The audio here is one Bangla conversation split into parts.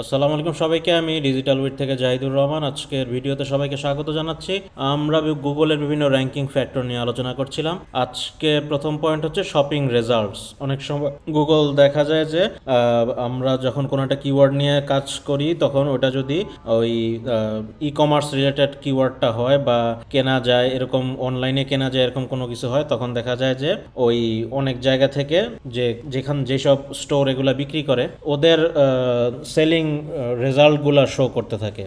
আসসালামু আলাইকুম সবাইকে। আমি ডিজিটাল উইট থেকে জাহিদুর রহমান। আজকের ভিডিওতে সবাইকে স্বাগত জানাচ্ছি। আমরা গুগলের বিভিন্ন র্যাঙ্কিং ফ্যাক্টর নিয়ে আলোচনা করছিলাম। আজকে প্রথম পয়েন্ট হচ্ছে শপিং রেজাল্টস। অনেক সময় গুগল দেখা যায় যে আমরা যখন কোনো একটা কিওয়ার্ড নিয়ে কাজ করি তখন ওটা যদি ওই ই কমার্স রিলেটেড কিওয়ার্ডটা হয় বা কেনা যায়, এরকম অনলাইনে কেনা যায় এরকম কোনো কিছু হয়, তখন দেখা যায় যে ওই অনেক জায়গা থেকে যেসব স্টোর এগুলা বিক্রি করে ওদের সেলিং রেজাল্টগুলো শো করতে থাকে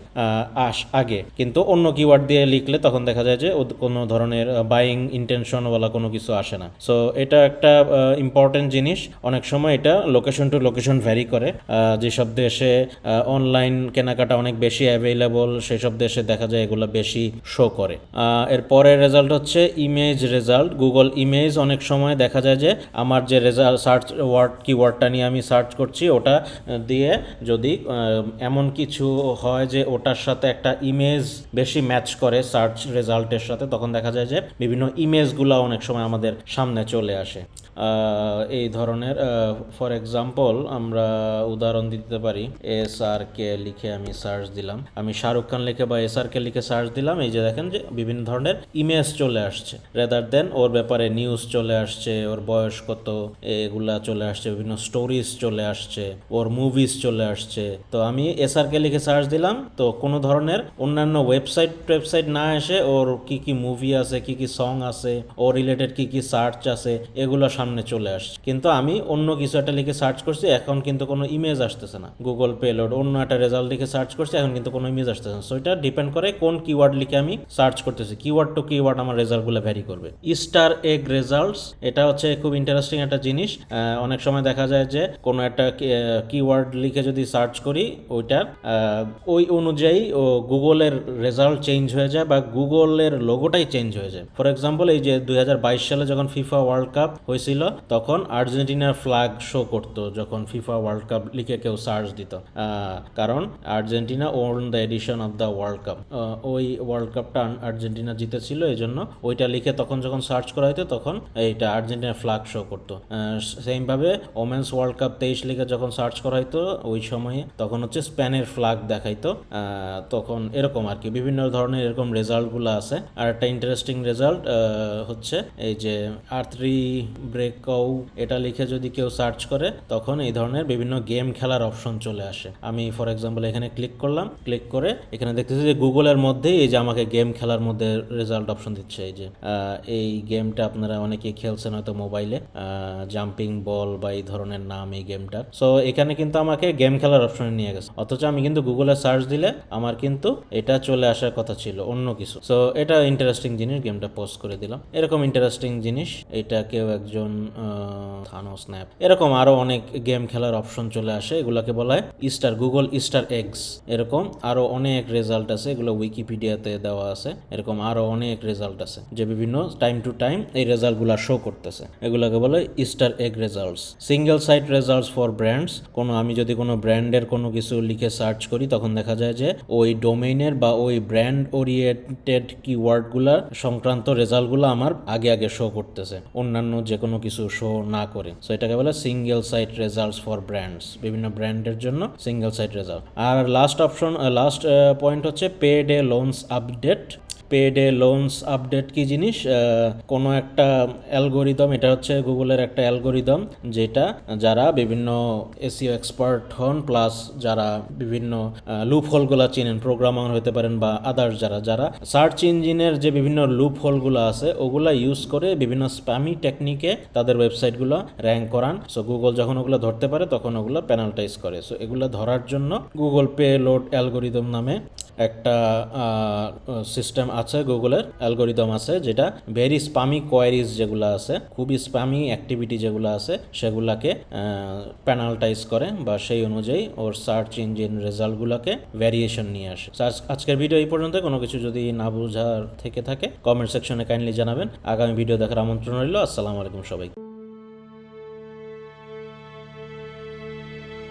আগে, কিন্তু অন্য কিওয়ার্ড দিয়ে লিখলে তখন দেখা যায় যে কোনো ধরনের বাইং ইন্টেনশনওয়ালা কোনো কিছু আসে না। সো এটা একটা ইম্পর্টেন্ট জিনিস। অনেক সময় এটা লোকেশন টু লোকেশন ভ্যারি করে। যেসব দেশে অনলাইন কেনাকাটা অনেক বেশি অ্যাভেলেবল সেসব দেশে দেখা যায় এগুলো বেশি শো করে। এর পরের রেজাল্ট হচ্ছে ইমেজ রেজাল্ট। গুগল ইমেজ অনেক সময় দেখা যায় যে আমার যে রেজাল্ট সার্চ কিওয়ার্ডটা নিয়ে আমি সার্চ করছি ওটা দিয়ে যদি এমন কিছু হয় যে ওটার সাথে একটা ইমেজ বেশি ম্যাচ করে সার্চ রেজাল্টের সাথে, তখন দেখা যায় যে বিভিন্ন ইমেজগুলো অনেক সময় আমাদের সামনে চলে আসে। এই ধরনের ফর এক্সাম্পল আমরা উদাহরণ দিতে পারি। SRK লিখে আমি সার্চ দিলাম, আমি শাহরুখ খান লিখে বা SRK লিখে সার্চ দিলাম, এই যে দেখেন যে বিভিন্ন ধরনের ইমেজ চলে আসছে, রেদার দেন ওর ব্যাপারে নিউজ চলে আসছে, ওর বয়স কত এগুলা চলে আসছে, বিভিন্ন স্টোরিজ চলে আসছে, ওর মুভিজ চলে আসছে। তো আমি SRK লিখে সার্চ দিলাম, তো কোনো ধরনের অন্যান্য ওয়েবসাইট না এসে ওর কি কি মুভি আছে, কি কি সং আছে, ওর রিলেটেড কি কি সার্চ আছে এগুলো সামনে চলে আসছে। কিন্তু আমি অন্য কিছু একটা লিখে সার্চ করছি, এখন কিন্তু কোনো ইমেজ আসতেছে না। গুগল পেলোড অন্য একটা রেজাল্ট লিখে সার্চ করছি, এখন কিন্তু কোনো ইমেজ আসতেছে না। সো এটা ডিপেন্ড করে কোন কিওয়ার্ড লিখে আমি সার্চ করতেছি। কিওয়ার্ড টু কিওয়ার্ড আমার রেজাল্টগুলো ভ্যারি করবে। ইস্টার এগ রেজাল্টস, এটা হচ্ছে খুব ইন্টারেস্টিং একটা জিনিস। অনেক সময় দেখা যায় যে কোনো একটা কিওয়ার্ড লিখে যদি সার্চ করি ওইটার ওই অনুযায়ী গুগলের রেজাল্ট চেঞ্জ হয়ে যায় বা গুগলের লোগোটাই চেঞ্জ হয়ে যায়। ফর এক্সাম্পল এই যে 2022 সালে যখন ফিফা ওয়ার্ল্ড কাপ হয়েছিল তখন আর্জেন্টিনার ফ্ল্যাগ শো করতো যখন ফিফা ওয়ার্ল্ড কাপ লিখে কেউ সার্চ দিত, কারণ Argentina won the edition of the world cup. ওই ওয়ার্ল্ড কাপটা আর্জেন্টিনা জিতেছিল, এই জন্য ওইটা লিখে তখন যখন সার্চ করা হতো তখন এইটা আর্জেন্টিনার ফ্ল্যাগ শো করতো। সেমভাবে ওমেন্স ওয়ার্ল্ড কাপ 23 লিখে যখন সার্চ করা হতো ওই সময়ে তখন হচ্ছে স্পেনের ফ্ল্যাগ দেখাইতো। তখন এরকম আর কি বিভিন্ন ধরনের এরকম রেজাল্টগুলো আছে। আর একটা ইন্টারেস্টিং রেজাল্ট হচ্ছে এই যে আর্থরি ব্রেকআউ, এটা লিখে যদি কেউ সার্চ করে তখন এই ধরনের বিভিন্ন গেম খেলার অপশন চলে আসে। আমি ফর এক্সাম্পল এখানে ক্লিক করলাম, ক্লিক করে এখানে দেখতেছি যে গুগলের মধ্যেই এই যে আমাকে গেম খেলার মধ্যে রেজাল্ট অপশন দিচ্ছে। এই যে এই গেমটা আপনারা অনেকেই খেলছেন হয়তো মোবাইলে, জাম্পিং বল বা এই ধরনের নাম এই গেমটার। সো এখানে কিন্তু আমাকে গেম খেলার অপশনে নিয়ে গেছে, অথচ আমি কিন্তু গুগলে সার্চ দিলে আমার কিন্তু এটা চলে আসার কথা ছিল অন্য কিছু। সো এটা ইন্টারেস্টিং জিনিস, গেমটা পোস্ট করে দিলাম। এরকম ইন্টারেস্টিং জিনিস, এটা কেউ একজন থানো স্ন্যাপ, এরকম আরো অনেক গেম খেলার অপশন চলে আসে, এগুলাকে বলা হয় ইস্টার, গুগল ইস্টার এগস। এরকম আরো অনেক রেজাল্ট আছে, এগুলো উইকিপিডিয়াতে দেওয়া আছে। এরকম আরো অনেক রেজাল্ট আছে যে বিভিন্ন টাইম টু টাইম এই রেজাল্টগুলো শো করতেছে, এগুলোকে বলে Easter egg results. Single site results for brands, আমি যদি কোনো ব্র্যান্ডের কোনো কিছু লিখে সার্চ করি তখন দেখা যায় যে ওই ডোমেইনের বা ওই ব্র্যান্ড ওরিয়েন্টেড কিওয়ার্ডগুলো সংক্রান্ত রেজাল্টগুলো আমার আগে আগে শো করতেছে, অন্যান্য যে কোনো কিছু শো না করে। সো এটাকে বলে single site results for brands, বিভিন্ন ব্র্যান্ডের জন্য সিঙ্গেল সাইট রেজাল্ট। আর লাস্ট পয়েন্ট হচ্ছে paid a loans update. Paid a loans update কি জিনিস? কোনো একটা অ্যালগোরিদম, এটা হচ্ছে গুগলের একটা অ্যালগোরিদম যেটা যারা বিভিন্ন এসইও এক্সপার্ট হন প্লাস যারা বিভিন্ন লুপ হোলগুলো চিনেন, প্রোগ্রামার হতে পারেন বা আদার্স, যারা সার্চ ইঞ্জিনের যে বিভিন্ন লুপ হোলগুলো আছে ওগুলা ইউজ করে বিভিন্ন স্প্যামি টেকনিকে তাদের ওয়েবসাইটগুলো র্যাঙ্ক করান। সো গুগল যখন ওগুলো ধরতে পারে তখন ওগুলো পেনাল্টাইজ করে। সো এগুলো ধরার জন্য গুগল পে লোড অ্যালগোরিদম নামে একটা সিস্টেম আছে, গুগলের অ্যালগোরিদম আছে, যেটা ভেরি স্প্যামি কোয়ারিজ যেগুলো আছে, খুবই স্প্যামি অ্যাক্টিভিটি যেগুলো আছে সেগুলাকে পেনাল্টাইজ করে বা সেই অনুযায়ী ওর সার্চ ইঞ্জিন রেজাল্টগুলোকে ভ্যারিয়েশন নিয়ে আসে। আজকের ভিডিও এই পর্যন্ত। কোনো কিছু যদি না বোঝার থেকে থাকে কমেন্ট সেকশনে কাইন্ডলি জানাবেন। আগামী ভিডিও দেখার আমন্ত্রণ রইল। আসসালামু আলাইকুম সবাই।